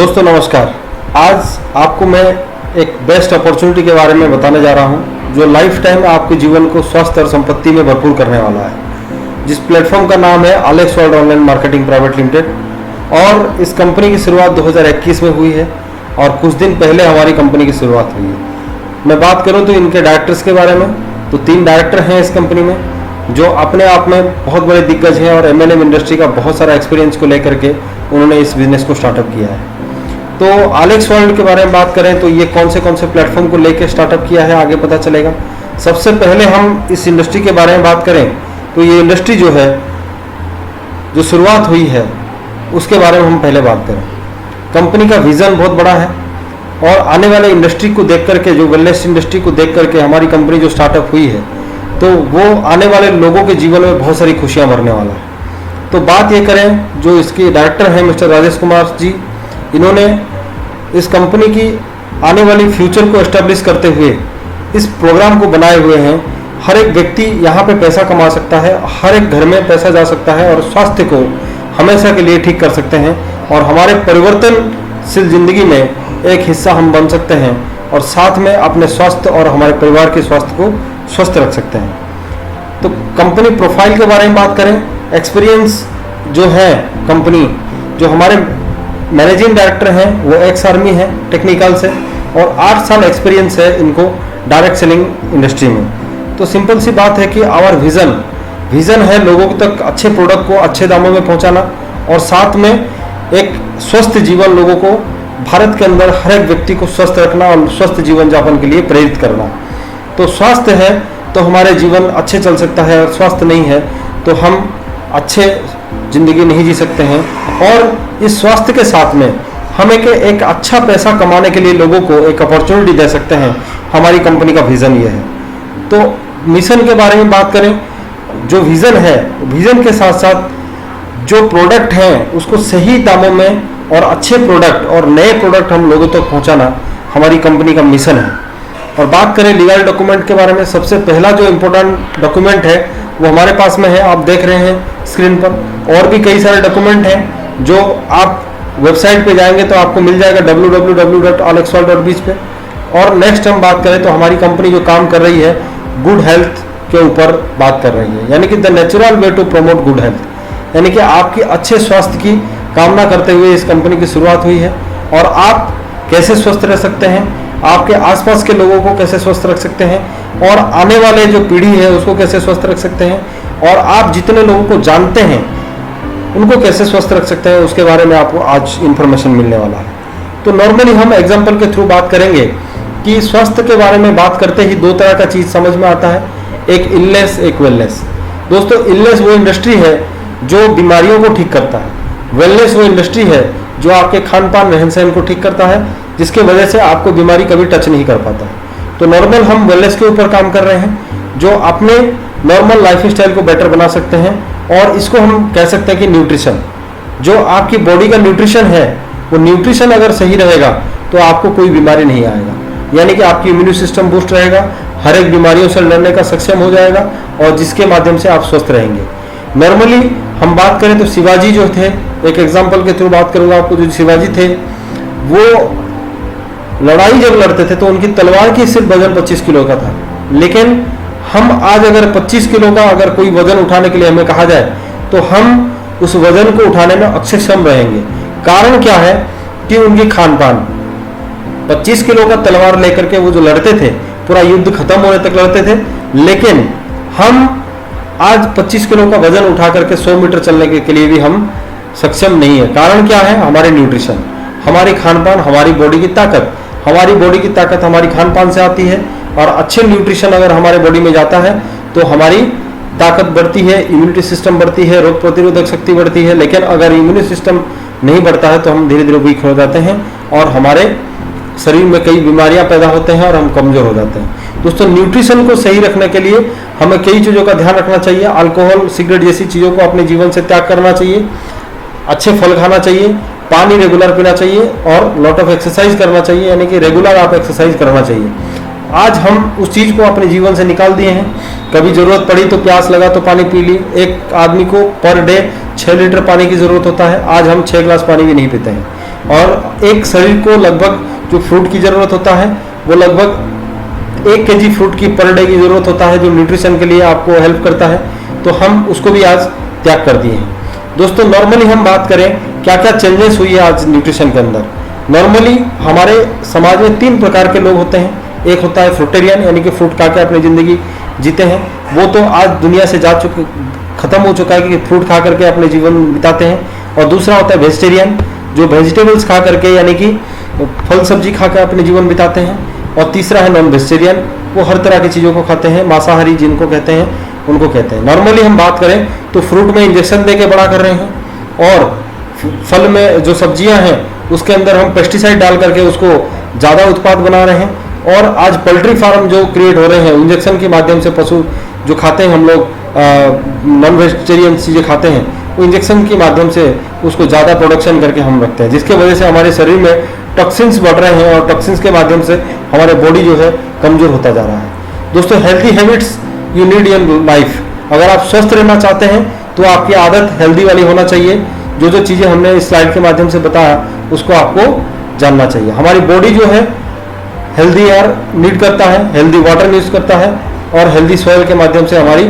दोस्तों नमस्कार। आज आपको मैं एक बेस्ट अपॉर्चुनिटी के बारे में बताने जा रहा हूं जो लाइफ टाइम आपके जीवन को स्वास्थ्य और संपत्ति में भरपूर करने वाला है, जिस प्लेटफॉर्म का नाम है Alex world online marketing private limited. और इस कंपनी की शुरुआत 2021 में हुई है और कुछ दिन पहले हमारी कंपनी की शुरुआत हुई है। मैं बात करूं तो इनके डायरेक्टर्स के बारे में, तो 3 डायरेक्टर हैं इस कंपनी में जो अपने आप में बहुत बड़े दिग्गज हैं और एमएलएम इंडस्ट्री का बहुत सारा एक्सपीरियंस को लेकर के उन्होंने इस बिजनेस को स्टार्टअप किया है। तो एलेक्स वर्ल्ड के बारे में बात करें तो ये कौन से प्लेटफॉर्म को लेकर स्टार्टअप किया है आगे पता चलेगा। सबसे पहले हम इस इंडस्ट्री के बारे में बात करें तो ये इंडस्ट्री जो है, जो शुरुआत हुई है उसके बारे में हम पहले बात करें। कंपनी का विज़न बहुत बड़ा है और आने वाले इंडस्ट्री को देख करके, जो वेलनेस इंडस्ट्री को देख करके हमारी कंपनी जो स्टार्टअप हुई है, तो वो आने वाले लोगों के जीवन में बहुत सारी खुशियाँ भरने वाला है। तो बात ये करें, जो इसके डायरेक्टर हैं मिस्टर राजेश कुमार जी, इन्होंने इस कंपनी की आने वाली फ्यूचर को एस्टेब्लिश करते हुए इस प्रोग्राम को बनाए हुए हैं। हर एक व्यक्ति यहाँ पे पैसा कमा सकता है, हर एक घर में पैसा जा सकता है और स्वास्थ्य को हमेशा के लिए ठीक कर सकते हैं और हमारे परिवर्तनशील जिंदगी में एक हिस्सा हम बन सकते हैं और साथ में अपने स्वास्थ्य और हमारे परिवार के स्वास्थ्य को स्वस्थ रख सकते हैं। तो कंपनी प्रोफाइल के बारे में बात करें, एक्सपीरियंस जो है कंपनी, जो हमारे मैनेजिंग डायरेक्टर हैं वो एक्स आर्मी है टेक्निकल से और 8 साल एक्सपीरियंस है इनको डायरेक्ट सेलिंग इंडस्ट्री में। तो सिंपल सी बात है कि आवर विज़न है लोगों तक अच्छे प्रोडक्ट को अच्छे दामों में पहुंचाना और साथ में एक स्वस्थ जीवन, लोगों को भारत के अंदर हर एक व्यक्ति को स्वस्थ रखना और स्वस्थ जीवन यापन के लिए प्रेरित करना। तो स्वास्थ्य है तो हमारे जीवन अच्छे चल सकता है और स्वास्थ्य नहीं है तो हम अच्छे ज़िंदगी नहीं जी सकते हैं। और इस स्वास्थ्य के साथ में हम एक अच्छा पैसा कमाने के लिए लोगों को एक अपॉर्चुनिटी दे सकते हैं। हमारी कंपनी का विज़न ये है। तो मिशन के बारे में बात करें, जो विज़न है, विज़न के साथ साथ जो प्रोडक्ट हैं उसको सही दामों में और अच्छे प्रोडक्ट और नए प्रोडक्ट हम लोगों तक पहुंचाना हमारी कंपनी का मिशन है। और बात करें लीगल डॉक्यूमेंट के बारे में, सबसे पहला जो इम्पोर्टेंट डॉक्यूमेंट है वो हमारे पास में है, आप देख रहे हैं स्क्रीन पर। और भी कई सारे डॉक्यूमेंट हैं जो आप वेबसाइट पे जाएंगे तो आपको मिल जाएगा www.alexworld.biz पे। और नेक्स्ट हम बात करें तो हमारी कंपनी जो काम कर रही है गुड हेल्थ के ऊपर बात कर रही है, यानी कि the natural way to promote good health, यानी कि आपकी अच्छे स्वास्थ्य की कामना करते हुए इस कंपनी की शुरुआत हुई है। और आप कैसे स्वस्थ रह सकते हैं, आपके आसपास के लोगों को कैसे स्वस्थ रख सकते हैं और आने वाले जो पीढ़ी है उसको कैसे स्वस्थ रख सकते हैं और आप जितने लोगों को जानते हैं उनको कैसे स्वस्थ रख सकते हैं, उसके बारे में आपको आज इन्फॉर्मेशन मिलने वाला है। तो नॉर्मली हम एग्जाम्पल के थ्रू बात करेंगे कि स्वास्थ्य के बारे में बात करते ही 2 तरह का चीज़ समझ में आता है, एक इलनेस, एक वेलनेस। दोस्तों, इलनेस वो इंडस्ट्री है जो बीमारियों को ठीक करता है, वेलनेस वो इंडस्ट्री है जो आपके खान पान रहन सहन को ठीक करता है, जिसके वजह से आपको बीमारी कभी टच नहीं कर पाता है। तो नॉर्मल हम वेलनेस के ऊपर काम कर रहे हैं जो अपने नॉर्मल लाइफ स्टाइल को बेटर बना सकते हैं। और इसको हम कह सकते हैं कि न्यूट्रिशन, जो आपकी बॉडी का न्यूट्रिशन है, वो न्यूट्रिशन अगर सही रहेगा तो आपको कोई बीमारी नहीं आएगा, यानी कि आपकी इम्यून सिस्टम बूस्ट रहेगा, हर एक बीमारियों से लड़ने का सक्षम हो जाएगा और जिसके माध्यम से आप स्वस्थ रहेंगे। नॉर्मली हम बात करें तो शिवाजी जो थे, एक एग्जाम्पल के थ्रू बात करूँगा आपको, जो शिवाजी थे वो लड़ाई जब लड़ते थे तो उनकी तलवार की सिर्फ वजन 25 किलो का था। लेकिन हम आज अगर 25 किलो का अगर कोई वजन उठाने के लिए हमें कहा जाए तो हम उस वजन को उठाने में अक्षम रहेंगे। कारण क्या है कि उनकी खान पान, 25 किलो का तलवार लेकर के वो जो लड़ते थे, पूरा युद्ध खत्म होने तक लड़ते थे, लेकिन हम आज 25 किलो का वजन उठा करके 100 मीटर चलने के लिए भी हम सक्षम नहीं है। कारण क्या है? हमारे न्यूट्रिशन, हमारी खान पान, हमारी बॉडी की ताकत। हमारी बॉडी की ताकत हमारी खान पान से आती है और अच्छे न्यूट्रिशन अगर हमारे बॉडी में जाता है तो हमारी ताकत बढ़ती है, इम्यूनिटी सिस्टम बढ़ती है, रोग प्रतिरोधक शक्ति बढ़ती है। लेकिन अगर इम्यूनिटी सिस्टम नहीं बढ़ता है तो हम धीरे धीरे वीक हो जाते हैं और हमारे शरीर में कई बीमारियां पैदा होते हैं और हम कमज़ोर हो जाते हैं। दोस्तों, न्यूट्रिशन को सही रखने के लिए हमें कई चीज़ों का ध्यान रखना चाहिए। अल्कोहल, सिगरेट जैसी चीज़ों को अपने जीवन से त्याग करना चाहिए, अच्छे फल खाना चाहिए, पानी रेगुलर पीना चाहिए और लॉट ऑफ एक्सरसाइज करना चाहिए, यानी कि रेगुलर आप एक्सरसाइज करना चाहिए। आज हम उस चीज़ को अपने जीवन से निकाल दिए हैं। कभी ज़रूरत पड़ी तो प्यास लगा तो पानी पी ली। एक आदमी को पर डे 6 लीटर पानी की ज़रूरत होता है, आज हम 6 गिलास पानी भी नहीं पीते हैं। और एक शरीर को लगभग जो फ्रूट की ज़रूरत होता है वो लगभग 1 kg फ्रूट की पर डे की ज़रूरत होता है, जो न्यूट्रिशन के लिए आपको हेल्प करता है, तो हम उसको भी आज त्याग कर दिए हैं। दोस्तों नॉर्मली हम बात करें क्या क्या चेंजेस हुई है आज न्यूट्रिशन के अंदर। नॉर्मली हमारे समाज में 3 प्रकार के लोग होते हैं। एक होता है फ्रूटेरियन, यानी कि फ्रूट खा के अपनी ज़िंदगी जीते हैं, वो तो आज दुनिया से ख़त्म हो चुका है कि फ्रूट खा करके अपने जीवन बिताते हैं। और दूसरा होता है वेजिटेरियन, जो वेजिटेबल्स खा करके यानी कि फल सब्जी खा कर अपने जीवन बिताते हैं। और तीसरा है नॉन वेजिटेरियन, वो हर तरह की चीज़ों को खाते हैं, मांसाहारी जिनको कहते हैं उनको कहते हैं। नॉर्मली हम बात करें तो फ्रूट में इंजेक्शन दे के बड़ा कर रहे हैं, और फल में जो सब्जियां हैं उसके अंदर हम पेस्टिसाइड डाल करके उसको ज़्यादा उत्पाद बना रहे हैं। और आज पोल्ट्री फार्म जो क्रिएट हो रहे हैं इंजेक्शन के माध्यम से, पशु जो खाते हैं हम लोग नॉन वेजिटेरियन चीज़ें खाते हैं, वो इंजेक्शन के माध्यम से उसको ज़्यादा प्रोडक्शन करके हम रखते हैं, जिसके वजह से हमारे शरीर में टॉक्सिन्स बढ़ रहे हैं, और टॉक्सिन्स के माध्यम से हमारे बॉडी जो है कमज़ोर होता जा रहा है। दोस्तों healthy habits you need in life. अगर आप स्वस्थ रहना चाहते हैं तो आपकी आदत हेल्दी वाली होना चाहिए। जो जो चीज़ें हमने इस स्लाइड के माध्यम से बताया उसको आपको जानना चाहिए। हमारी बॉडी जो है हेल्दी एयर नीड करता है, हेल्दी वाटर यूज करता है, और हेल्दी सॉइल के माध्यम से हमारी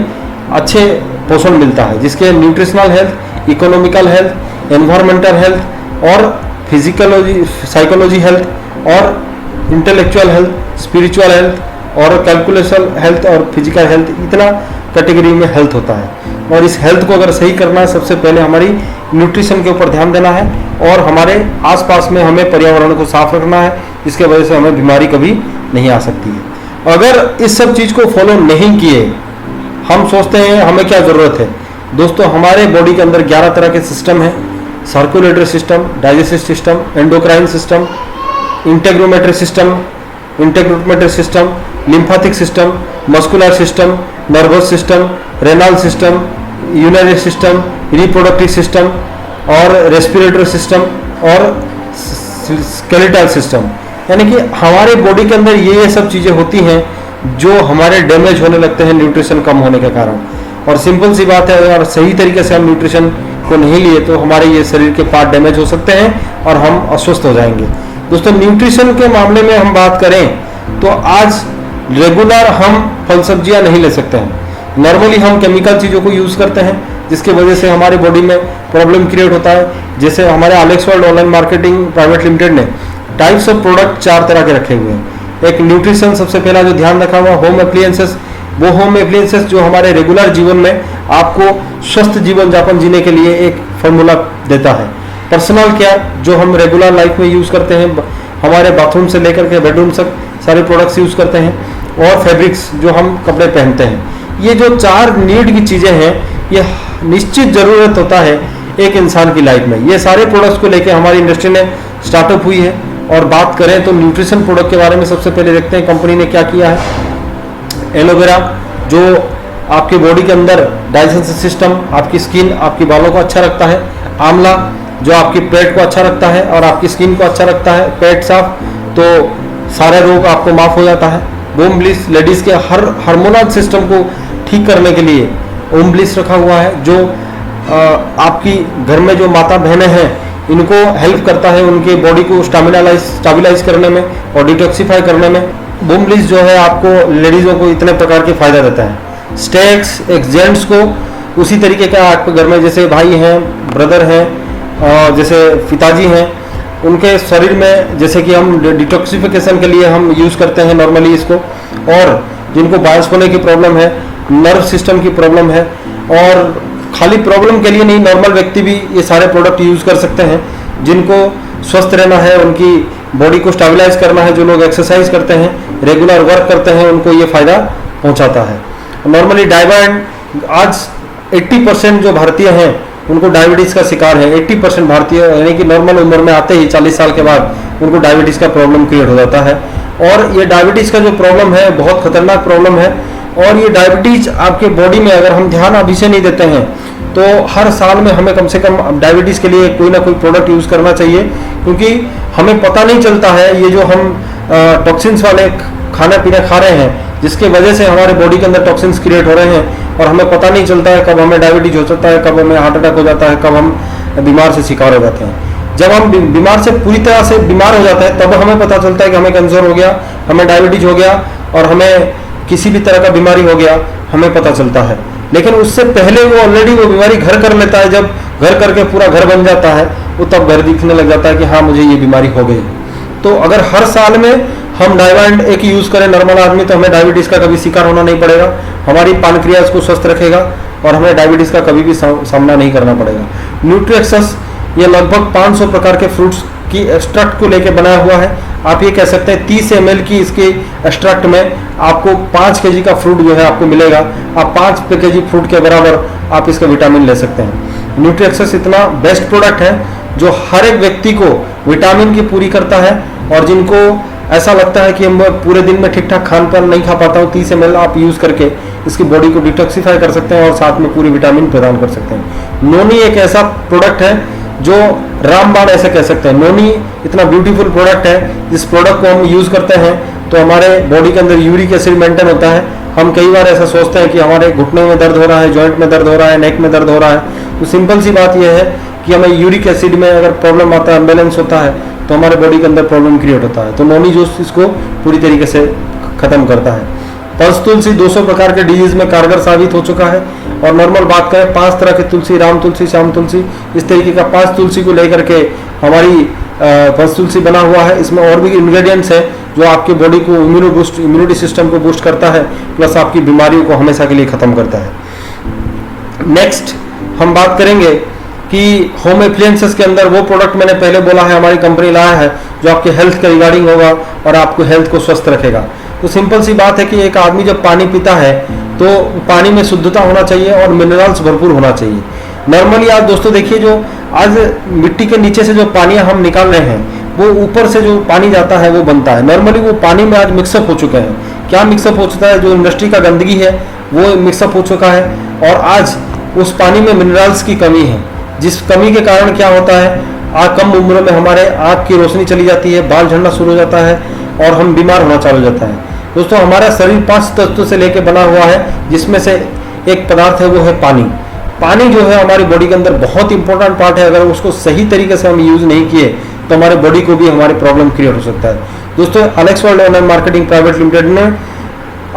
अच्छे पोषण मिलता है, जिसके nutritional health, economical health, environmental health और फिजिकलॉजी साइकोलॉजी हेल्थ और इंटेलेक्चुअल हेल्थ, स्पिरिचुअल हेल्थ और कैलकुलेशन हेल्थ और फिजिकल हेल्थ, इतना कैटेगरी में हेल्थ होता है। और इस हेल्थ को अगर सही करना है सबसे पहले हमारी न्यूट्रिशन के ऊपर ध्यान देना है, और हमारे आसपास में हमें पर्यावरण को साफ रखना है, जिसके वजह से हमें बीमारी कभी नहीं आ सकती है। अगर इस सब चीज़ को फॉलो नहीं किए, हम सोचते हैं हमें क्या ज़रूरत है। दोस्तों हमारे बॉडी के अंदर 11 तरह के सिस्टम हैं। Circulatory system, digestive system, endocrine system, integumentary system, lymphatic system, muscular system, nervous system, renal system, urinary system, reproductive system और रेस्पिरेटरी सिस्टम और स्केलेटल सिस्टम। यानी कि हमारे बॉडी के अंदर ये सब चीज़ें होती हैं जो हमारे डैमेज होने लगते हैं न्यूट्रिशन कम होने के कारण। और सिंपल सी बात है, अगर सही तरीके से हम न्यूट्रिशन को नहीं लिए तो हमारे ये शरीर के पार्ट डैमेज हो सकते हैं और हम अस्वस्थ हो जाएंगे। दोस्तों न्यूट्रिशन के मामले में हम बात करें तो आज रेगुलर हम फल सब्जियां नहीं ले सकते हैं। नॉर्मली हम केमिकल चीज़ों को यूज़ करते हैं, जिसके वजह से हमारे बॉडी में प्रॉब्लम क्रिएट होता है। जैसे हमारे Alex world online marketing private limited ने टाइप्स ऑफ प्रोडक्ट 4 तरह के रखे हुए हैं। एक न्यूट्रिशन सबसे पहला जो ध्यान रखा हुआ, होम एप्लियंसेस। वो होम एप्लियंसेस जो हमारे रेगुलर जीवन में आपको स्वस्थ जीवन यापन जीने के लिए एक फॉर्मूला देता है। पर्सनल केयर जो हम रेगुलर लाइफ में यूज़ करते हैं, हमारे बाथरूम से लेकर के बेडरूम तक सारे प्रोडक्ट्स यूज़ करते हैं। और फैब्रिक्स जो हम कपड़े पहनते हैं। ये जो 4 नीड की चीज़ें हैं, ये निश्चित ज़रूरत होता है एक इंसान की लाइफ में। ये सारे प्रोडक्ट्स को लेकर हमारी इंडस्ट्री ने स्टार्टअप हुई है। और बात करें तो न्यूट्रिशन प्रोडक्ट के बारे में सबसे पहले देखते हैं कंपनी ने क्या किया है। एलोवेरा जो आपके बॉडी के अंदर डाइजेशन सिस्टम, आपकी स्किन, आपकी बालों को अच्छा रखता है। आंवला जो आपकी पेट को अच्छा रखता है और आपकी स्किन को अच्छा रखता है, पेट साफ, तो सारे रोग आपको माफ़ हो जाता है। बोम ब्लिस लेडीज़ के हर हार्मोनल सिस्टम को ठीक करने के लिए ओम ब्लिस रखा हुआ है, जो आपकी घर में जो माता बहनें हैं इनको हेल्प करता है उनके बॉडी को स्टेबलाइज करने में और डिटॉक्सीफाई करने में। बोम ब्लिस जो है आपको लेडीज़ों को इतने प्रकार के फ़ायदा देता है। स्टेक्स एक जेंट्स को उसी तरीके का आपके घर में जैसे भाई हैं, ब्रदर हैं, जैसे पिताजी हैं, उनके शरीर में जैसे कि हम डिटॉक्सिफिकेशन के लिए हम यूज़ करते हैं नॉर्मली इसको। और जिनको बायस होने की प्रॉब्लम है, नर्व सिस्टम की प्रॉब्लम है, और खाली प्रॉब्लम के लिए नहीं, नॉर्मल व्यक्ति भी ये सारे प्रोडक्ट यूज़ कर सकते हैं। जिनको स्वस्थ रहना है, उनकी बॉडी को स्टेबलाइज करना है, जो लोग एक्सरसाइज करते हैं, रेगुलर वर्क करते हैं, उनको ये फ़ायदा पहुंचाता है। नॉर्मली डायबिटीज आज 80% जो भारतीय हैं उनको डायबिटीज़ का शिकार है। 80% भारतीय यानी कि नॉर्मल उम्र में आते ही 40 साल के बाद उनको डायबिटीज़ का प्रॉब्लम क्रिएट हो जाता है। और ये डायबिटीज़ का जो प्रॉब्लम है बहुत खतरनाक प्रॉब्लम है। और ये डायबिटीज़ आपके बॉडी में अगर हम ध्यान अभी से नहीं देते हैं तो हर साल में हमें कम से कम डायबिटीज़ के लिए कोई ना कोई प्रोडक्ट यूज़ करना चाहिए, क्योंकि हमें पता नहीं चलता है ये जो हम टॉक्सिन्स वाले खाना पीना खा रहे हैं, जिसके वजह से हमारे बॉडी के अंदर टॉक्सिन्स क्रिएट हो रहे हैं और हमें पता नहीं चलता है कब हमें डायबिटीज हो सकता है, कब हमें हार्ट अटैक हो जाता है, कब हम बीमार से शिकार हो जाते हैं। जब हम बीमार से पूरी तरह से बीमार हो जाते हैं तब हमें पता चलता है कि हमें कैंसर हो गया, हमें डायबिटीज हो गया और हमें किसी भी तरह का बीमारी हो गया, हमें पता चलता है। लेकिन उससे पहले वो ऑलरेडी वो बीमारी घर कर लेता है। जब घर करके पूरा घर बन जाता है वो तब घर दिखने लग जाता है कि हाँ मुझे ये बीमारी हो गई। तो अगर हर साल में हम डाइवाइंड एक यूज करें नॉर्मल आदमी, तो हमें डायबिटीज का कभी शिकार होना नहीं पड़ेगा, हमारी पानक्रियाज को स्वस्थ रखेगा और हमें डायबिटीज का कभी भी सामना नहीं करना पड़ेगा। न्यूट्रीएक्सेस ये लगभग 500 प्रकार के फ्रूट्स की एक्सट्रैक्ट को लेकर बनाया हुआ है। आप ये कह सकते हैं 30 ml की इसके एक्सट्रैक्ट में आपको 5 kg का फ्रूट जो है आपको मिलेगा। आप 5 kg फ्रूट के बराबर आप इसका विटामिन ले सकते हैं। न्यूट्रीएक्सेस इतना बेस्ट प्रोडक्ट है जो हर एक व्यक्ति को विटामिन की पूरी करता है, और जिनको ऐसा लगता है कि हम पूरे दिन में ठीक ठाक खान पान नहीं खा पाता हूँ, 30 ml आप यूज़ करके इसकी बॉडी को डिटॉक्सिफाई कर सकते हैं और साथ में पूरी विटामिन प्रदान कर सकते हैं। नोनी एक ऐसा प्रोडक्ट है जो रामबाण ऐसे कह सकते हैं। नोनी इतना ब्यूटीफुल प्रोडक्ट है, जिस प्रोडक्ट को हम यूज़ करते हैं तो हमारे बॉडी के अंदर यूरिक एसिड मेंटेन होता है। हम कई बार ऐसा सोचते हैं कि हमारे घुटने में दर्द हो रहा है, जॉइंट में दर्द हो रहा है, नेक में दर्द हो रहा है, तो सिंपल सी बात यह है कि हमें यूरिक एसिड में अगर प्रॉब्लम आता है, अनबैलेंस होता है, तो हमारे बॉडी के अंदर प्रॉब्लम क्रिएट होता है। तो नोनी जूस इसको पूरी तरीके से खत्म करता है। पंचतुलसी 200 प्रकार के डिजीज में कारगर साबित हो चुका है। और नॉर्मल बात करें 5 तरह की तुलसी, राम तुलसी, श्याम तुलसी, इस तरीके का 5 तुलसी को लेकर के हमारी पंचतुलसी बना हुआ है। इसमें और भी इंग्रेडिएंट्स है जो आपकी बॉडी को इम्यूनिटी सिस्टम को बूस्ट करता है, प्लस आपकी बीमारियों को हमेशा के लिए खत्म करता है। नेक्स्ट हम बात करेंगे कि होम एप्लियंसेस के अंदर वो प्रोडक्ट मैंने पहले बोला है हमारी कंपनी लाया है जो आपके हेल्थ के रिगार्डिंग होगा और आपको हेल्थ को स्वस्थ रखेगा। तो सिंपल सी बात है कि एक आदमी जब पानी पीता है तो पानी में शुद्धता होना चाहिए और मिनरल्स भरपूर होना चाहिए। नॉर्मली आप दोस्तों देखिए, जो आज मिट्टी के नीचे से जो पानी हम निकाल रहे हैं वो ऊपर से जो पानी जाता है वो बनता है। नॉर्मली वो पानी में आज मिक्सअप हो चुके हैं। क्या मिक्सअप हो चुका है? जो इंडस्ट्री का गंदगी है वो मिक्सअप हो चुका है, और आज उस पानी में मिनरल्स की कमी है, जिस कमी के कारण क्या होता है, कम उम्र में हमारे आँख की रोशनी चली जाती है, बाल झड़ना शुरू हो जाता है और हम बीमार होना चालू हो जाता है। दोस्तों हमारा शरीर 5 तत्वों से लेकर बना हुआ है, जिसमें से एक पदार्थ है वो है पानी। पानी जो है हमारी बॉडी के अंदर बहुत इंपॉर्टेंट पार्ट है। अगर उसको सही तरीके से हम यूज़ नहीं किए तो हमारे बॉडी को भी हमारी प्रॉब्लम क्रिएट हो सकता है। दोस्तों Alex world online marketing private limited ने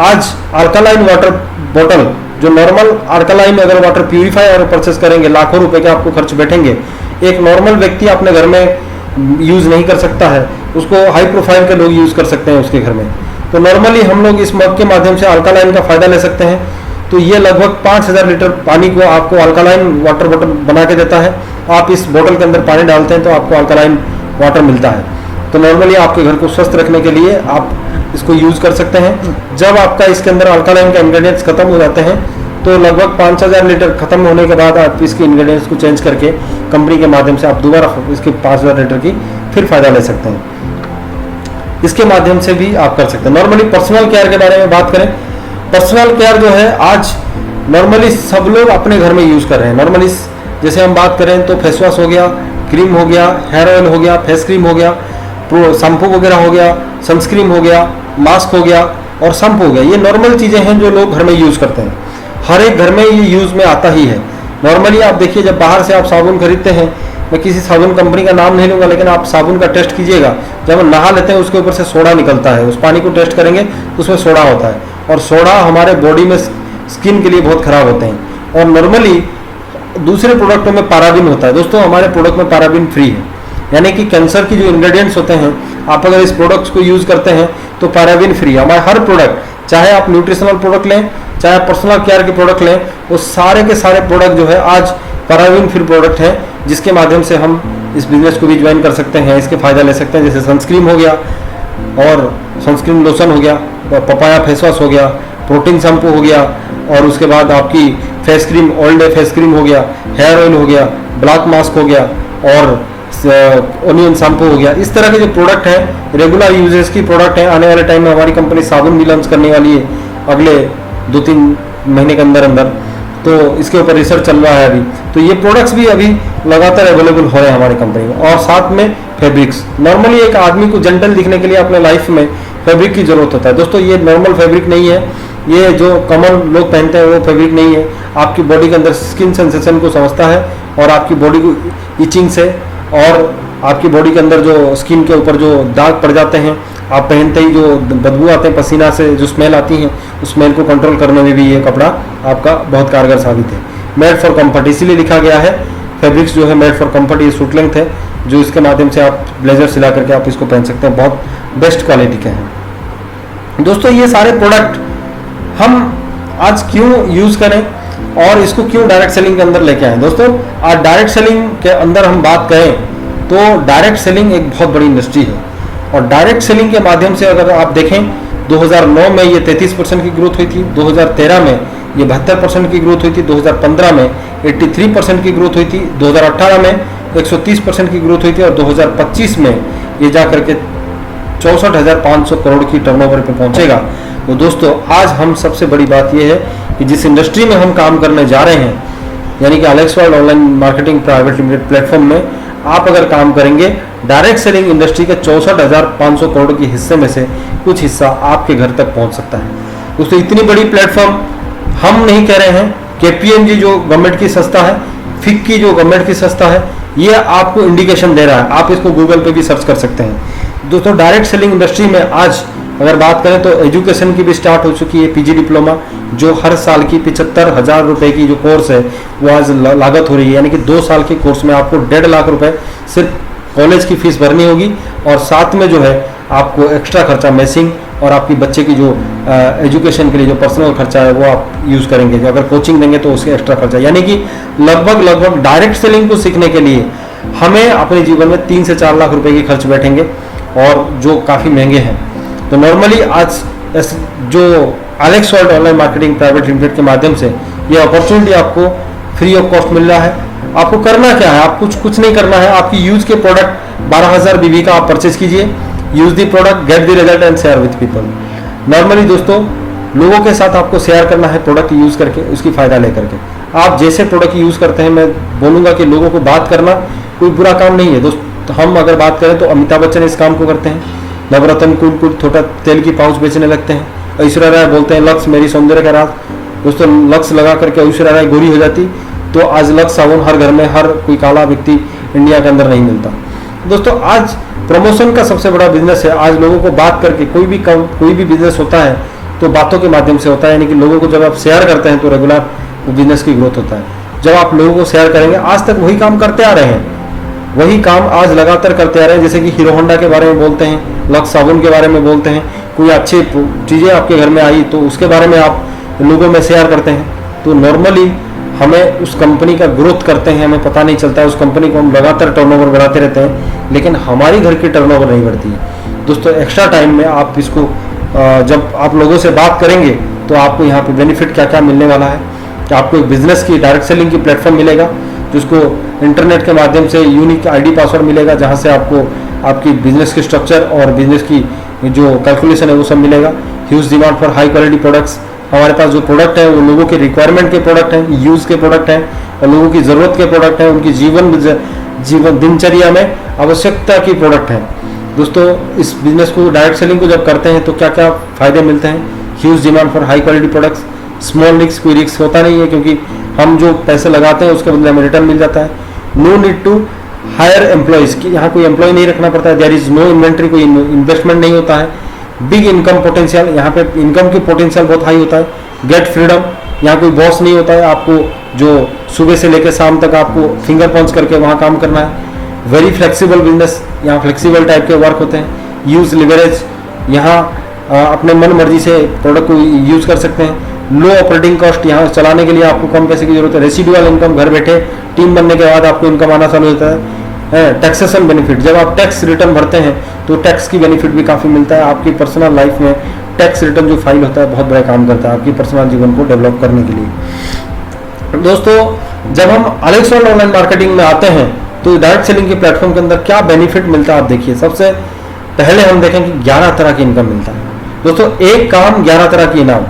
आज अल्कालाइन वाटर बॉटल, जो नॉर्मल अल्कालाइन अगर वाटर प्यूरिफायर और परचेस करेंगे लाखों रुपए के आपको खर्च बैठेंगे, एक नॉर्मल व्यक्ति अपने घर में यूज़ नहीं कर सकता है, उसको हाई प्रोफाइल के लोग यूज़ कर सकते हैं उसके घर में। तो नॉर्मली हम लोग इस मग के माध्यम से अल्कालाइन का फ़ायदा ले सकते हैं। तो ये लगभग 5000 लीटर पानी को आपको अल्कालाइन वाटर बॉटल बना के देता है। आप इस बोतल के अंदर पानी डालते हैं तो आपको अल्कालाइन वाटर मिलता है। तो नॉर्मली आपके घर को स्वस्थ रखने के लिए आप इसको यूज़ कर सकते हैं। जब आपका इसके अंदर अल्कालाइन का इंग्रेडिएंट्स खत्म हो जाते हैं तो लगभग 5000 लीटर खत्म होने के बाद आप इसके इंग्रेडिएंट्स को चेंज करके कंपनी के माध्यम से आप दोबारा इसके 5000 लीटर की फिर फ़ायदा ले सकते हैं। इसके माध्यम से भी आप कर सकते हैं। नॉर्मली पर्सनल केयर के बारे में बात करें, पर्सनल केयर जो है आज नॉर्मली सब लोग अपने घर में यूज़ कर रहे हैं। नॉर्मली जैसे हम बात करें तो फेस वॉश हो गया, क्रीम हो गया, हेयर ऑयल हो गया, फेस क्रीम हो गया, शैम्पू वगैरह हो गया, सनस्क्रीन हो गया, मास्क हो गया और शैम्पू हो गया। ये नॉर्मल चीज़ें हैं जो लोग घर में यूज़ करते हैं। हर एक घर में ये यूज़ में आता ही है। नॉर्मली आप देखिए, जब बाहर से आप साबुन खरीदते हैं, मैं किसी साबुन कंपनी का नाम नहीं लूँगा, लेकिन आप साबुन का टेस्ट कीजिएगा। जब हम नहा लेते हैं उसके ऊपर से सोडा निकलता है, उस पानी को टेस्ट करेंगे तो उसमें सोडा होता है, और सोडा हमारे बॉडी में स्किन के लिए बहुत ख़राब होते हैं। और नॉर्मली दूसरे प्रोडक्टों में पैराबिन होता है। दोस्तों हमारे प्रोडक्ट में पैराबिन फ्री है, यानी कि कैंसर की जो इंग्रेडिएंट्स होते हैं, आप अगर इस प्रोडक्ट्स को यूज़ करते हैं तो पैराबिन फ्री है। हमारे हर प्रोडक्ट, चाहे आप न्यूट्रिशनल प्रोडक्ट लें, चाहे आप पर्सनल केयर के प्रोडक्ट लें, वो सारे के सारे प्रोडक्ट जो है आज पैराबिन फ्री प्रोडक्ट हैं, जिसके माध्यम से हम इस बिजनेस को भी ज्वाइन कर सकते हैं, इसके फ़ायदा ले सकते हैं। जैसे सनस्क्रीन हो गया और सनस्क्रीन लोशन हो गया, पपाया फेस वॉश हो गया, प्रोटीन शैम्पू हो गया, और उसके बाद आपकी face cream, all day face cream हो गया, हेयर ऑयल हो गया, ब्लैक मास्क हो गया और ओनियन शैम्पू हो गया। इस तरह के जो प्रोडक्ट हैं रेगुलर यूजेस की प्रोडक्ट हैं। आने वाले टाइम में हमारी कंपनी साबुन भी लॉन्च करने वाली है अगले 2-3 महीने के अंदर अंदर, तो इसके ऊपर रिसर्च चल रहा है अभी। तो ये प्रोडक्ट्स भी अभी लगातार अवेलेबल हो रहे हैं हमारी कंपनी में। और साथ में फैब्रिक्स, नॉर्मली एक आदमी को जेंटल दिखने के लिए अपने लाइफ में फैब्रिक की ज़रूरत होता है। दोस्तों ये नॉर्मल फैब्रिक नहीं है, ये जो कॉमन लोग पहनते हैं वो फैब्रिक नहीं है। आपकी बॉडी के अंदर स्किन सेंसेशन को समझता है और आपकी बॉडी को इचिंग से और आपकी बॉडी के अंदर जो स्किन के ऊपर जो दाग पड़ जाते हैं, आप पहनते ही जो बदबू आते हैं पसीना से, जो स्मेल आती है, उस स्मेल को कंट्रोल करने में भी ये कपड़ा आपका बहुत कारगर साबित है। मेड फॉर कंफर्ट इसीलिए लिखा गया है, फैब्रिक्स जो है मेड फॉर कंफर्ट, ये सूट लेंथ है जो इसके माध्यम से आप ब्लेजर सिला करके आप इसको पहन सकते हैं, बहुत बेस्ट क्वालिटी के हैं। दोस्तों ये सारे प्रोडक्ट हम आज क्यों यूज़ करें और इसको क्यों डायरेक्ट सेलिंग के अंदर लेके आए? दोस्तों आज डायरेक्ट सेलिंग के अंदर हम बात करें तो डायरेक्ट सेलिंग एक बहुत बड़ी इंडस्ट्री है, और डायरेक्ट सेलिंग के माध्यम से अगर आप देखें 2009 में ये 33% की ग्रोथ हुई थी, 2013 में ये 72% की ग्रोथ हुई थी, 2015 में 83% की ग्रोथ हुई थी, 2018 में 130% की ग्रोथ हुई थी, और 2025 में ये जा करके 64,500 करोड़ की टर्नओवर पे पहुंचेगा। तो दोस्तों आज हम सबसे बड़ी बात यह है कि जिस इंडस्ट्री में हम काम करने जा रहे हैं, यानी कि Alex world online marketing private limited platform में आप अगर काम करेंगे, डायरेक्ट सेलिंग इंडस्ट्री के 64,500 करोड़ के हिस्से में से कुछ हिस्सा आपके घर तक पहुंच सकता है। दोस्तों इतनी बड़ी प्लेटफॉर्म हम नहीं कह रहे हैं, KPMG जो गवर्नमेंट की संस्था है, FICCI जो गवर्नमेंट की संस्था है, ये आपको इंडिकेशन दे रहा है, आप इसको गूगल पे भी सर्च कर सकते हैं। दोस्तों डायरेक्ट सेलिंग इंडस्ट्री में आज अगर बात करें तो एजुकेशन की भी स्टार्ट हो चुकी है, PG डिप्लोमा, जो हर साल की 75,000 रुपए की जो कोर्स है वो आज लागत हो रही है, यानी कि 2 साल के कोर्स में आपको 1.5 लाख रुपए सिर्फ कॉलेज की फीस भरनी होगी, और साथ में जो है आपको एक्स्ट्रा खर्चा मेसिंग और आपकी बच्चे की जो एजुकेशन के लिए जो पर्सनल खर्चा है वो आप यूज़ करेंगे, जो अगर कोचिंग देंगे तो उसके एक्स्ट्रा खर्चा, यानी कि लगभग डायरेक्ट सेलिंग को सीखने के लिए हमें अपने जीवन में 3 से 4 लाख रुपए के खर्च बैठेंगे, और जो काफ़ी महंगे हैं। तो नॉर्मली आज जो Alex world online marketing private limited के माध्यम से ये अपॉर्चुनिटी आपको फ्री ऑफ कॉस्ट मिल रहा है। आपको करना क्या है? आप कुछ नहीं करना है, आपकी यूज के प्रोडक्ट 12,000 BV का आप परचेज कीजिए, use the product, get the result and share with people. Normally दोस्तों लोगों के साथ आपको शेयर करना है प्रोडक्ट यूज करके, उसकी फायदा लेकर के। आप जैसे प्रोडक्ट यूज करते हैं, मैं बोलूंगा कि लोगों को बात करना कोई बुरा काम नहीं है दोस्त। हम अगर बात करें तो अमिताभ बच्चन इस काम को करते हैं, नवरत्न कुल छोटा तेल की पाउच बेचने लगते हैं, ऐश्वर्या राय बोलते हैं लक्स मेरी सौंदर्य का राज। दोस्तों लक्स लगा करके ऐश्वर्या राय गोरी हो जाती, तो आज लक्स साबुन हर घर में, हर कोई काला व्यक्ति इंडिया के अंदर नहीं मिलता। दोस्तों आज प्रमोशन का सबसे बड़ा बिजनेस है। आज लोगों को बात करके कोई भी बिजनेस होता है तो बातों के माध्यम से होता है, यानी कि लोगों को जब आप शेयर करते हैं तो रेगुलर बिजनेस की ग्रोथ होता है। जब आप लोगों को शेयर करेंगे, आज तक वही काम करते आ रहे हैं, वही काम आज लगातार करते आ रहे हैं, जैसे कि हीरो होंडा के बारे में बोलते हैं, लक्स साबुन के बारे में बोलते हैं, कोई अच्छी चीज़ें आपके घर में आई तो उसके बारे में आप लोगों में शेयर करते हैं। तो नॉर्मली हमें उस कंपनी का ग्रोथ करते हैं, हमें पता नहीं चलता है, उस कंपनी को हम लगातार टर्नओवर बढ़ाते रहते हैं, लेकिन हमारी घर की टर्नओवर नहीं बढ़ती है। दोस्तों एक्स्ट्रा टाइम में आप इसको जब आप लोगों से बात करेंगे तो आपको यहाँ पे बेनिफिट क्या क्या मिलने वाला है कि आपको एक बिजनेस की डायरेक्ट सेलिंग की प्लेटफॉर्म मिलेगा, जिसको इंटरनेट के माध्यम से यूनिक ID पासवर्ड मिलेगा, जहाँ से आपको आपकी बिजनेस की स्ट्रक्चर और बिजनेस की जो कैलकुलेशन है वो सब मिलेगा। Huge demand for high quality products, हमारे पास जो प्रोडक्ट है वो लोगों के रिक्वायरमेंट के प्रोडक्ट हैं, यूज़ के प्रोडक्ट हैं, और लोगों की ज़रूरत के प्रोडक्ट हैं, उनकी जीवन दिनचर्या में आवश्यकता की प्रोडक्ट हैं। दोस्तों इस बिजनेस को डायरेक्ट सेलिंग को जब करते हैं तो क्या क्या फ़ायदे मिलते हैं? Huge demand for high quality products, small risk, कोई रिस्क होता नहीं है क्योंकि हम जो पैसे लगाते हैं उसके बदले हमें रिटर्न मिल जाता है। No need to hire employees, की यहाँ कोई एम्प्लॉय नहीं रखना पड़ता है। देयर इज नो इन्वेंट्री, कोई इन्वेस्टमेंट नहीं होता है। बिग इनकम पोटेंशियल, यहाँ पे इनकम की पोटेंशियल बहुत हाई होता है। गेट फ्रीडम, यहाँ कोई बॉस नहीं होता है, आपको जो सुबह से लेकर शाम तक आपको फिंगर पंच करके वहाँ काम करना है। वेरी फ्लेक्सिबल बिजनेस, यहाँ फ्लेक्सिबल टाइप के वर्क होते हैं। यूज लिवरेज, यहाँ अपने मन मर्जी से प्रोडक्ट को यूज़ कर सकते हैं। लो ऑपरेटिंग कॉस्ट, यहाँ चलाने के लिए आपको कम पैसे की जरूरत है। रेसिडुअल इनकम, घर बैठे टीम बनने के बाद आपको इनकम आना चालू होता है। टैक्सेशन बेनिफिट, जब आप टैक्स रिटर्न भरते हैं तो टैक्स की बेनिफिट भी काफ़ी मिलता है। आपकी पर्सनल लाइफ में टैक्स रिटर्न जो फाइल होता है बहुत बड़ा काम करता है आपकी पर्सनल जीवन को डेवलप करने के लिए। दोस्तों जब हम एलेक्स वर्ल्ड ऑनलाइन मार्केटिंग में आते हैं तो डायरेक्ट सेलिंग के प्लेटफॉर्म के अंदर क्या बेनिफिट मिलता है आप देखिए। सबसे पहले हम देखें कि 11 तरह की इनकम मिलता है। दोस्तों एक काम 11 तरह की इनाम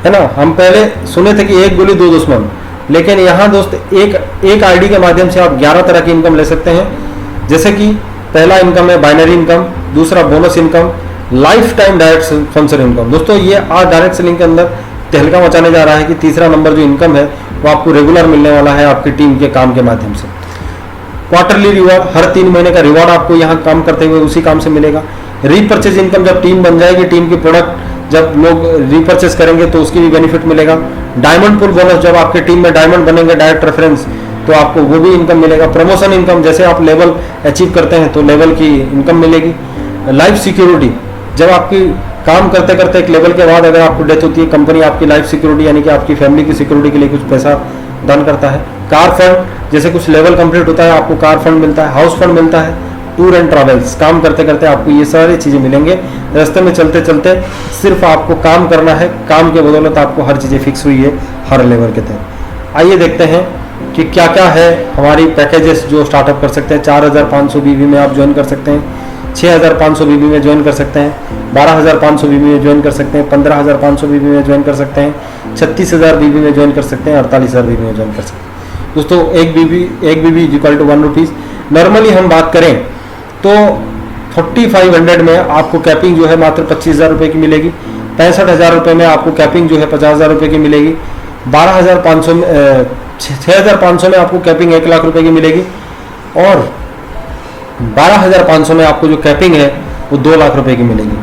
है ना। हम पहले सुने थे कि एक गोली दो दुश्मन, लेकिन यहाँ दोस्त एक आईडी के माध्यम से आप 11 तरह की इनकम ले सकते हैं। जैसे कि पहला इनकम है बाइनरी इनकम, दूसरा bonus income, life time direct sponsor income. दोस्तों ये आज डायरेक्ट सेलिंग के अंदर तहलका मचाने जा रहा है कि तीसरा नंबर जो इनकम है वो आपको रेगुलर मिलने वाला है आपकी टीम के काम के माध्यम से। क्वार्टरली रिवॉर्ड, हर 3 महीने का रिवॉर्ड आपको यहाँ काम करते हुए उसी काम से मिलेगा। रीपर्चेज इनकम, जब टीम बन जाएगी, टीम की प्रोडक्ट जब लोग रीपर्चेज करेंगे तो उसकी भी बेनिफिट मिलेगा। डायमंड पुल बोनस, जब आपके टीम में डायमंड बनेंगे डायरेक्ट रेफरेंस, तो आपको वो भी इनकम मिलेगा। प्रमोशन इनकम, जैसे आप लेवल अचीव करते हैं तो लेवल की इनकम मिलेगी। लाइफ सिक्योरिटी, जब आपकी काम करते करते एक लेवल के बाद अगर आपको डेथ होती है, कंपनी आपकी लाइफ सिक्योरिटी यानी कि आपकी फैमिली की सिक्योरिटी के लिए कुछ पैसा दान करता है। कार फंड, जैसे कुछ लेवल कंप्लीट होता है आपको कार फंड मिलता है, हाउस फंड मिलता है। टूर एंड ट्रैवल्स, काम करते करते आपको ये सारी चीज़ें मिलेंगे। रास्ते में चलते चलते सिर्फ आपको काम करना है, काम के बदौलत आपको हर चीज़ें फिक्स हुई है हर लेवल के तहत। आइए देखते हैं कि क्या क्या है हमारी पैकेजेस जो स्टार्टअप कर सकते हैं। 4500 बीबी में आप ज्वाइन कर सकते हैं, 6500 बीबी में ज्वाइन कर सकते हैं, 12500 बीबी में ज्वाइन कर सकते हैं, 15500 बीबी में ज्वाइन कर सकते हैं, 36000 बीबी में ज्वाइन कर सकते हैं, 48000 बीबी में ज्वाइन कर सकते हैं। दोस्तों एक बीबी इक्वल टू 1 रुपीज़। नॉर्मली हम बात करें तो 4500 में आपको कैपिंग जो है मात्र 25,000 रुपये की मिलेगी। 65,000 रुपये में आपको कैपिंग जो है 50,000 रुपये की मिलेगी। 6,500 में आपको कैपिंग 1 लाख रुपये की मिलेगी। और 12,500 में आपको जो कैपिंग है वो 2 लाख रुपए की मिलेगी।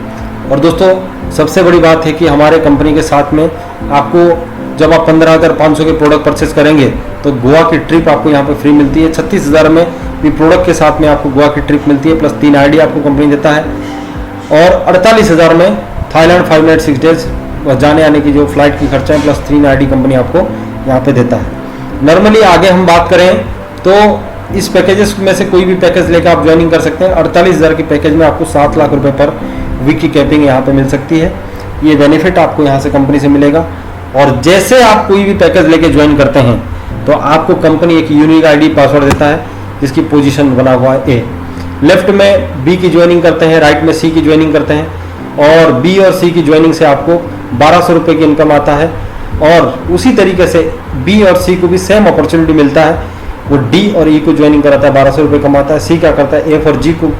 और दोस्तों सबसे बड़ी बात है कि हमारे कंपनी के साथ में आपको जब आप 15,500 के प्रोडक्ट परचेस करेंगे तो गोवा की ट्रिप आपको यहाँ पे फ्री मिलती है। 36,000 में भी प्रोडक्ट के साथ में आपको गोवा की ट्रिप मिलती है, प्लस 3 आईडी आपको कंपनी देता है। और 48,000 में थाईलैंड 5 नाइट 6 डेज जाने आने की जो फ्लाइट की खर्चा है, प्लस 3 आईडी कंपनी आपको यहाँ पे देता है। नॉर्मली आगे हम बात करें तो इस पैकेजेस में से कोई भी पैकेज लेकर आप ज्वाइनिंग कर सकते हैं। 48,000 के पैकेज में आपको 7 लाख रुपए पर वीक की कैपिंग यहाँ पे मिल सकती है। ये बेनिफिट आपको यहाँ से कंपनी से मिलेगा। और जैसे आप कोई भी पैकेज लेके ज्वाइन करते हैं तो आपको कंपनी एक यूनिक आईडी पासवर्ड देता है जिसकी पोजीशन बना हुआ है ए। लेफ्ट में बी की ज्वाइनिंग करते हैं, राइट में सी की ज्वाइनिंग करते हैं और बी और सी की ज्वाइनिंग से आपको 1200 रुपये की इनकम आता है। और उसी तरीके से बी और सी को भी सेम अपॉर्चुनिटी मिलता है। वो डी और ई को ज्वाइनिंग कराता है, 1200 रुपये कमाता है। सी क्या करता है, एफ और जी को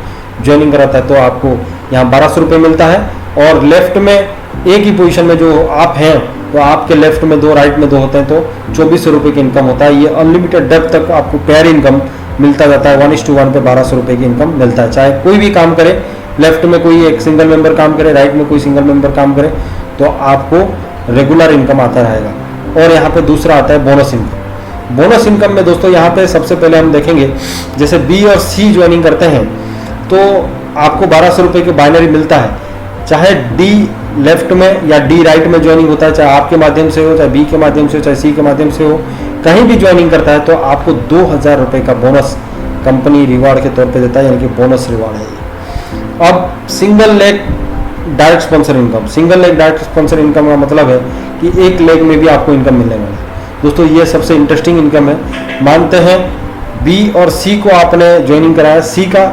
ज्वाइनिंग कराता है तो आपको यहाँ 1200 रुपये मिलता है। और लेफ्ट में ए की पोजीशन में जो आप हैं तो आपके लेफ्ट में 2 राइट में 2 होते हैं तो 2400 रुपये की इनकम होता है। ये अनलिमिटेड डेप्थ तक आपको पेयर इनकम मिलता जाता है। 1:1 पे 1200 रुपये की इनकम मिलता है। चाहे कोई भी काम करे, लेफ्ट में कोई एक सिंगल मेंबर काम करे, राइट में कोई सिंगल मेंबर काम करे तो आपको रेगुलर इनकम आता रहेगा। और यहाँ पे दूसरा आता है बोनस इनकम। बोनस इनकम में दोस्तों यहाँ पे सबसे पहले हम देखेंगे, जैसे बी और सी ज्वाइनिंग करते हैं तो आपको 1200 रुपये की बाइनरी मिलता है। चाहे डी लेफ्ट में या डी राइट में ज्वाइनिंग होता है, चाहे आपके माध्यम से हो, चाहे बी के माध्यम से हो, चाहे सी के माध्यम से हो, कहीं भी ज्वाइनिंग करता है तो आपको 2000 रुपये का बोनस कंपनी रिवार्ड के तौर पे देता है, यानी कि बोनस रिवार्ड है ये। अब single leg direct sponsor income. Single leg direct sponsor income का मतलब है कि एक लेग में भी आपको इनकम मिलने वाला है। दोस्तों ये सबसे इंटरेस्टिंग इनकम है। मानते हैं बी और सी को आपने ज्वाइनिंग कराया, सी का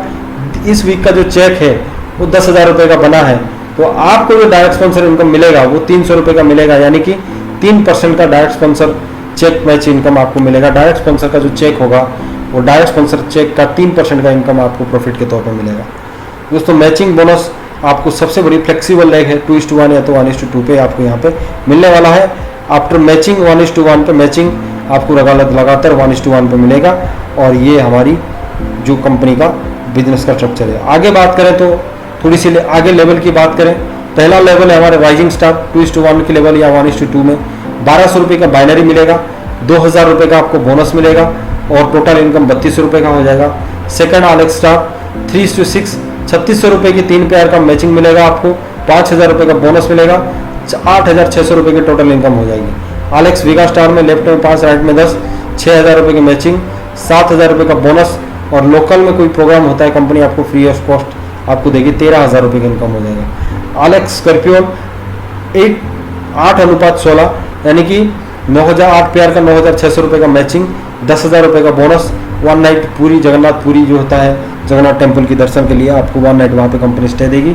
इस वीक का जो चेक है वो 10,000 रुपये का बना है तो आपको जो डायरेक्ट स्पॉन्सर इनकम मिलेगा वो 300 रुपये का मिलेगा, यानी कि 3% का direct sponsor check match income आपको मिलेगा। डायरेक्ट स्पॉन्सर का जो चेक होगा वो डायरेक्ट स्पॉन्सर चेक का 3% का इनकम आपको प्रॉफिट के तौर पर मिलेगा। दोस्तों मैचिंग बोनस आपको सबसे बड़ी फ्लेक्सिबल लेग है, 2:1 या तो 1:2 पे आपको यहाँ पे मिलने वाला है। आफ्टर मैचिंग 1:1 पे मैचिंग आपको लगातार 1:1 पे मिलेगा। और ये हमारी जो कंपनी का बिजनेस का स्ट्रक्चर है। आगे बात करें तो थोड़ी सी आगे लेवल की बात करें, पहला लेवल है हमारे राइजिंग स्टार 2:1 के लेवल या 1:2 में 1200 रुपये का बाइनरी मिलेगा, 2000 रुपये का आपको बोनस मिलेगा और टोटल इनकम 3200 रुपये का हो जाएगा। सेकंड एलेक्स स्टार 3:6 3600 रुपये की 3 पेयर का मैचिंग मिलेगा आपको, 5000 रुपये का बोनस मिलेगा, 8600 रुपये की टोटल इनकम हो जाएगी। एलेक्स वीगा स्टार में लेफ्ट में 5 राइट में 10 6000 रुपये की मैचिंग, 7000 रुपये का बोनस और लोकल में कोई प्रोग्राम होता है कंपनी आपको फ्री ऑफ कॉस्ट आपको देगी, 13,000 रुपये की इनकम हो जाएगा। एलेक्स स्कॉर्पियन 8:16 यानी कि 8 पेयर का 9600 रुपये का मैचिंग, 10,000 रुपये का बोनस, 1 नाइट पूरी जगन्नाथ पुरी जो होता है जगन्नाथ टेम्पल की दर्शन के लिए आपको 1 नाइट वहाँ पे कंपनी स्टे देगी,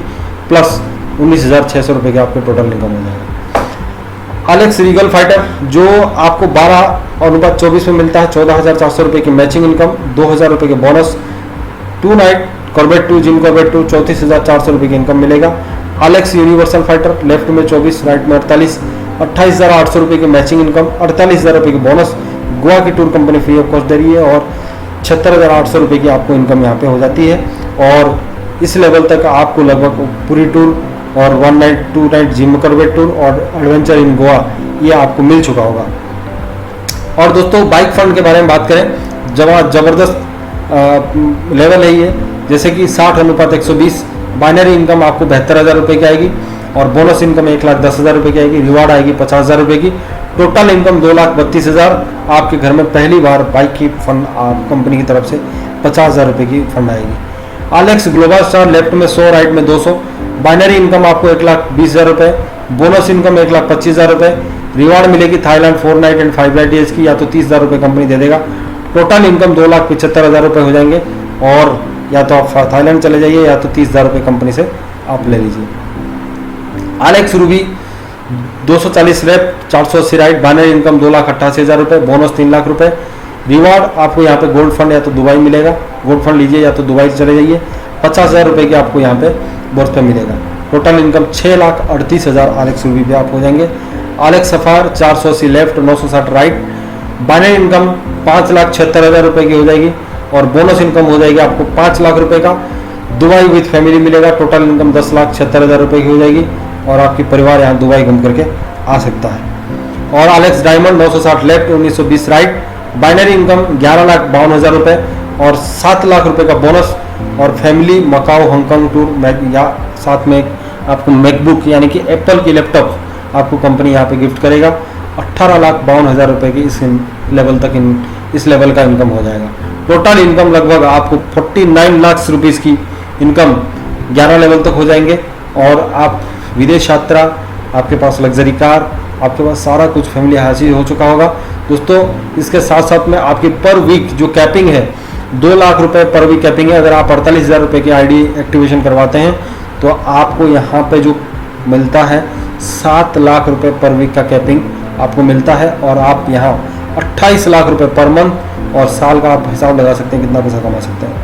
प्लस 19,600 रुपये के आपके टोटल इनकम हो जाएगा। एलेक्स रीगल फाइटर जो आपको 12:24 में मिलता है, 14,400 रुपये की मैचिंग इनकम, 2,000 रुपये के bonus, 2 night Corbett 2 Jim Corbett 2 34,400 रुपये की इनकम मिलेगा। एलेक्स यूनिवर्सल फाइटर लेफ्ट में 24 राइट में 48 28,800 रुपये की मैचिंग इनकम, 48,000 रुपये की बोनस, गोवा की tour company free of cost दे रही है और 76,800 रुपये की आपको इनकम यहाँ पे हो जाती है। और इस लेवल तक आपको लगभग पूरी टूर और 1 night 2 night Jim Corbett tour और एडवेंचर इन गोवा ये आपको मिल चुका होगा। और दोस्तों बाइक फंड के बारे में बात करें, ज़बरदस्त लेवल है ये, जैसे कि 60:120 बाइनरी इनकम आपको 72,000 रुपये की आएगी और बोनस इनकम 1,10,000 रुपये की आएगी, रिवार्ड आएगी 50,000 रुपये की, टोटल इनकम 2,32,000। आपके घर में पहली बार बाइक की फंड कंपनी की तरफ से 50,000 रुपये की फंड आएगी। आलेक्स ग्लोबल स्टार लेफ्ट में 100, राइट में 200, बाइनरी इनकम आपको 1,20,000 रुपये, बोनस इनकम 1,25,000 रुपये, रिवार्ड मिलेगी Thailand 4 night and 5 night days की, या तो 30,000 रुपये कंपनी दे देगा। टोटल इनकम 2,75,000 रुपये हो जाएंगे और या तो आप थाईलैंड चले जाइए या तो 30,000 रुपये कंपनी से आप ले लीजिए। Alex Ruby 240 left 480 right, binary income 2,88,000 रुपये, बोनस 3 लाख रुपये, रिवार्ड आपको यहाँ पे गोल्ड फंड या तो दुबई मिलेगा, गोल्ड फंड लीजिए या तो दुबई चले जाइए, 50,000 रुपये की आपको यहाँ पे बोर्स पे मिलेगा। टोटल इनकम 6,38,000 आलेक्स रूबी पे आप हो जाएंगे। आलेक्स सफार 480 लेफ्ट 960 राइट, बाइनरी इनकम 5,76,000 रुपये की हो जाएगी और बोनस इनकम हो जाएगी आपको 5 लाख रुपये का, दुबई विथ फैमिली मिलेगा। टोटल इनकम 10,76,000 रुपये की हो जाएगी और आपकी परिवार यहाँ दुबई घूम करके आ सकता है। और Alex diamond 960 left 1920 right, binary income 11,52,000 रुपये और 7 लाख रुपये का बोनस और फैमिली मकाओ हांगकांग टूर या साथ में आपको मैकबुक यानी कि एप्पल की लैपटॉप आपको कंपनी यहाँ पे गिफ्ट करेगा। 18,52,000 रुपये की इस लेवल तक इस लेवल का इनकम हो जाएगा। टोटल इनकम लगभग आपको 49 लाख रुपीज़ की इनकम 11 लेवल तक हो जाएंगे और आप विदेश यात्रा, आपके पास लग्जरी कार, आपके पास सारा कुछ फैमिली हासिल हो चुका होगा। दोस्तों इसके साथ साथ में आपकी पर वीक जो कैपिंग है 2 लाख रुपए पर वीक कैपिंग है। अगर आप 48,000 रुपये की आईडी एक्टिवेशन करवाते हैं तो आपको यहाँ पे जो मिलता है 7 लाख रुपए पर वीक का कैपिंग आपको मिलता है और आप यहाँ 28 लाख रुपए पर मंथ और साल का आप हिसाब लगा सकते हैं कितना पैसा कमा सकते हैं।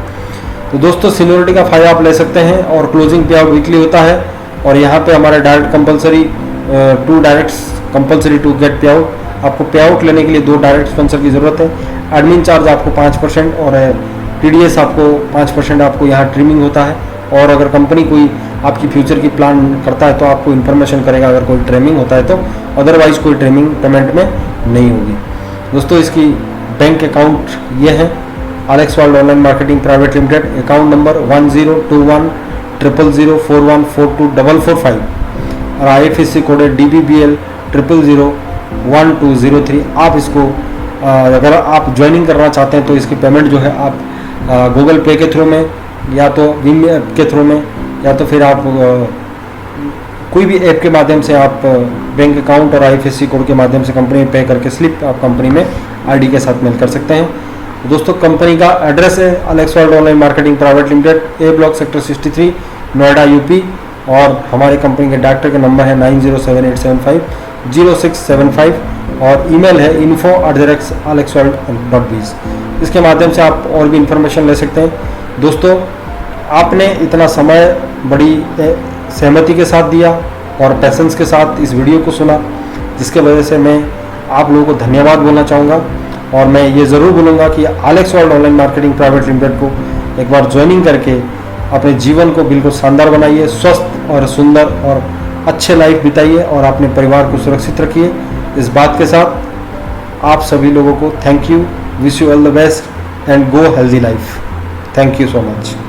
तो दोस्तों सीनियरिटी का फायदा आप ले सकते हैं और क्लोजिंग पे आउट वीकली होता है और यहाँ पे हमारे direct compulsory 2 directs compulsory to get pay out. आपको पे आउट लेने के लिए 2 डायरेक्ट स्पॉन्सर की ज़रूरत है। एडमिन चार्ज आपको 5% और TDS आपको 5% आपको यहाँ ट्रिमिंग होता है। और अगर कंपनी कोई आपकी फ्यूचर की प्लान करता है तो आपको इन्फॉर्मेशन करेगा अगर कोई ट्रेनिंग होता है तो, अदरवाइज कोई ट्रेनिंग पेमेंट में नहीं होगी। दोस्तों इसकी बैंक अकाउंट ये है Alex world online marketing private limited, account number 1021000414424445 और IFSC कोड है DBBL 0001203। आप इसको अगर आप ज्वाइनिंग करना चाहते हैं तो इसकी पेमेंट जो है आप गूगल पे के थ्रू में या तो विम ऐप के थ्रू में या तो फिर आप कोई भी ऐप के माध्यम से आप बैंक अकाउंट और IFSC कोड के माध्यम से कंपनी में पे करके स्लिप आप कंपनी में ID के साथ मेल कर सकते हैं। दोस्तों कंपनी का एड्रेस है Alex world online marketing private limited, A block sector 63 Noida UP और हमारे कंपनी के डायरेक्टर का नंबर है 9078750675 और ईमेल है info@alexworld.biz। इसके माध्यम से आप और भी इंफॉर्मेशन ले सकते हैं। दोस्तों आपने इतना समय बड़ी सहमति के साथ दिया और पैसेंस के साथ इस वीडियो को सुना, जिसके वजह से मैं आप लोगों को धन्यवाद बोलना चाहूँगा और मैं ये ज़रूर बोलूँगा कि Alex world online marketing private limited को एक बार ज्वाइनिंग करके अपने जीवन को बिल्कुल शानदार बनाइए, स्वस्थ और सुंदर और अच्छे लाइफ बिताइए और अपने परिवार को सुरक्षित रखिए। इस बात के साथ आप सभी लोगों को thank you, wish you all the best and go healthy life. Thank you so much.